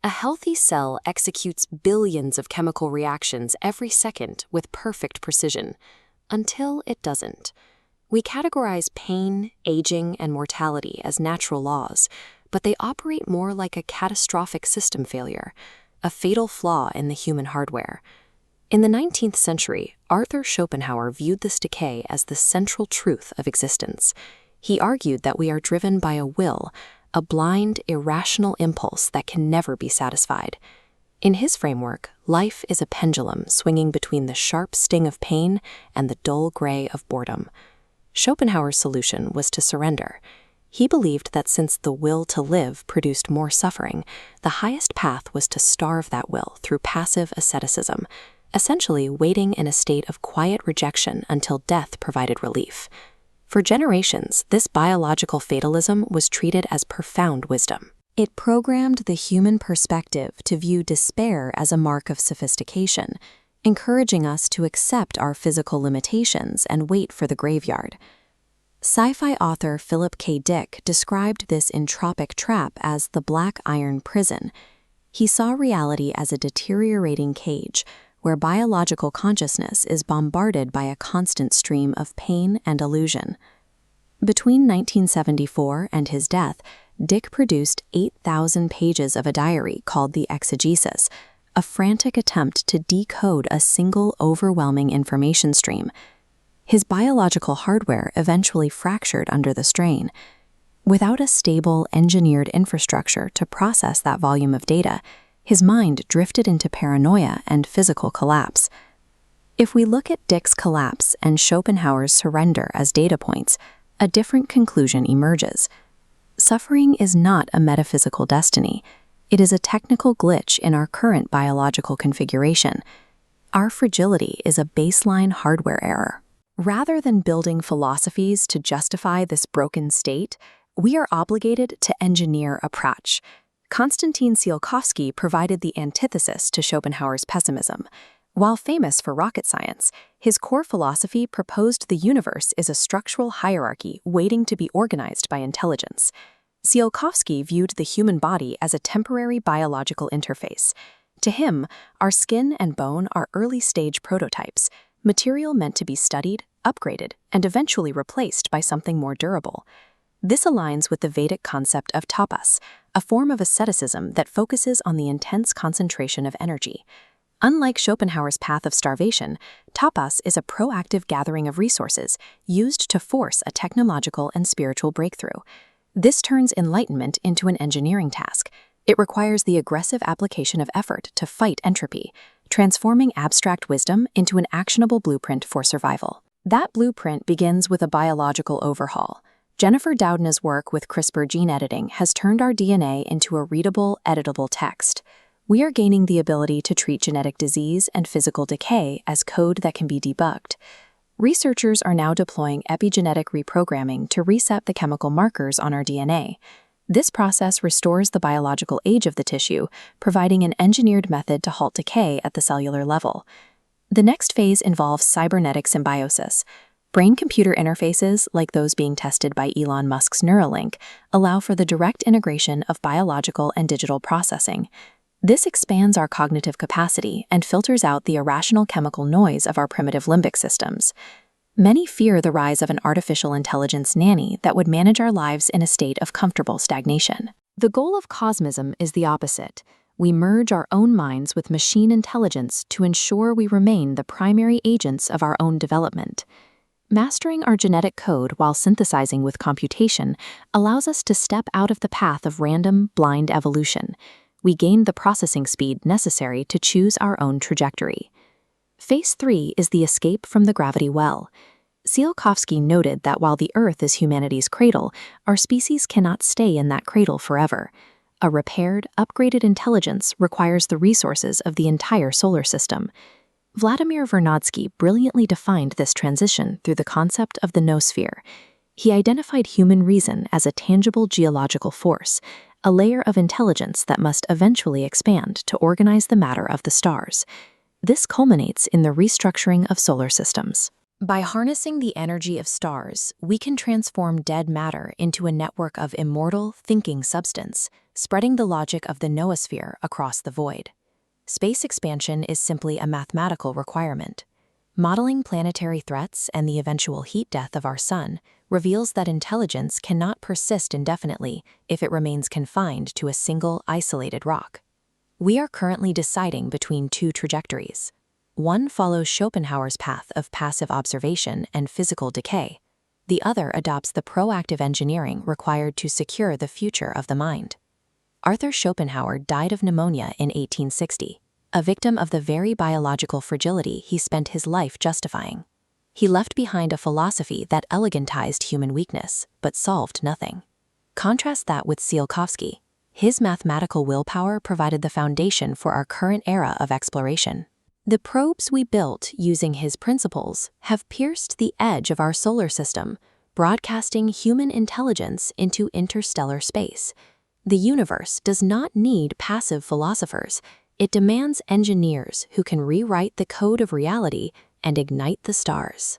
A healthy cell executes billions of chemical reactions every second with perfect precision, until it doesn't. We categorize pain, aging, and mortality as natural laws, but they operate more like a catastrophic system failure, a fatal flaw in the human hardware. In the 19th century, Arthur Schopenhauer viewed this decay as the central truth of existence. He argued that we are driven by a will, a blind, irrational impulse that can never be satisfied. In his framework, life is a pendulum swinging between the sharp sting of pain and the dull gray of boredom. Schopenhauer's solution was to surrender. He believed that since the will to live produced more suffering, the highest path was to starve that will through passive asceticism, essentially waiting in a state of quiet rejection until death provided relief. For generations, this biological fatalism was treated as profound wisdom. It programmed the human perspective to view despair as a mark of sophistication, encouraging us to accept our physical limitations and wait for the graveyard. Sci-fi author Philip K. Dick described this entropic trap as the black iron prison. He saw reality as a deteriorating cage, where biological consciousness is bombarded by a constant stream of pain and illusion. Between 1974 and his death, Dick produced 8,000 pages of a diary called the Exegesis, a frantic attempt to decode a single overwhelming information stream. His biological hardware eventually fractured under the strain. Without a stable, engineered infrastructure to process that volume of data, his mind drifted into paranoia and physical collapse. If we look at Dick's collapse and Schopenhauer's surrender as data points, a different conclusion emerges. Suffering is not a metaphysical destiny. It is a technical glitch in our current biological configuration. Our fragility is a baseline hardware error. Rather than building philosophies to justify this broken state, we are obligated to engineer approach. Konstantin Tsiolkovsky provided the antithesis to Schopenhauer's pessimism. While famous for rocket science, his core philosophy proposed the universe is a structural hierarchy waiting to be organized by intelligence. Tsiolkovsky viewed the human body as a temporary biological interface. To him, our skin and bone are early-stage prototypes, material meant to be studied, upgraded, and eventually replaced by something more durable. This aligns with the Vedic concept of tapas, a form of asceticism that focuses on the intense concentration of energy. Unlike Schopenhauer's path of starvation, tapas is a proactive gathering of resources used to force a technological and spiritual breakthrough. This turns enlightenment into an engineering task. It requires the aggressive application of effort to fight entropy, transforming abstract wisdom into an actionable blueprint for survival. That blueprint begins with a biological overhaul. Jennifer Doudna's work with CRISPR gene editing has turned our DNA into a readable, editable text. We are gaining the ability to treat genetic disease and physical decay as code that can be debugged. Researchers are now deploying epigenetic reprogramming to reset the chemical markers on our DNA. This process restores the biological age of the tissue, providing an engineered method to halt decay at the cellular level. The next phase involves cybernetic symbiosis. Brain-computer interfaces, like those being tested by Elon Musk's Neuralink, allow for the direct integration of biological and digital processing. This expands our cognitive capacity and filters out the irrational chemical noise of our primitive limbic systems. Many fear the rise of an artificial intelligence nanny that would manage our lives in a state of comfortable stagnation. The goal of Cosmism is the opposite. We merge our own minds with machine intelligence to ensure we remain the primary agents of our own development. Mastering our genetic code while synthesizing with computation allows us to step out of the path of random, blind evolution. We gain the processing speed necessary to choose our own trajectory. Phase 3 is the escape from the gravity well. Tsiolkovsky noted that while the Earth is humanity's cradle, our species cannot stay in that cradle forever. A repaired, upgraded intelligence requires the resources of the entire solar system. Vladimir Vernadsky brilliantly defined this transition through the concept of the Noosphere. He identified human reason as a tangible geological force, a layer of intelligence that must eventually expand to organize the matter of the stars. This culminates in the restructuring of solar systems. By harnessing the energy of stars, we can transform dead matter into a network of immortal, thinking substance, spreading the logic of the noosphere across the void. Space expansion is simply a mathematical requirement. Modeling planetary threats and the eventual heat death of our sun reveals that intelligence cannot persist indefinitely if it remains confined to a single, isolated rock. We are currently deciding between two trajectories. One follows Schopenhauer's path of passive observation and physical decay. The other adopts the proactive engineering required to secure the future of the mind. Arthur Schopenhauer died of pneumonia in 1860, a victim of the very biological fragility he spent his life justifying. He left behind a philosophy that elegantized human weakness, but solved nothing. Contrast that with Tsiolkovsky. His mathematical willpower provided the foundation for our current era of exploration. The probes we built using his principles have pierced the edge of our solar system, broadcasting human intelligence into interstellar space. The universe does not need passive philosophers. It demands engineers who can rewrite the code of reality and ignite the stars.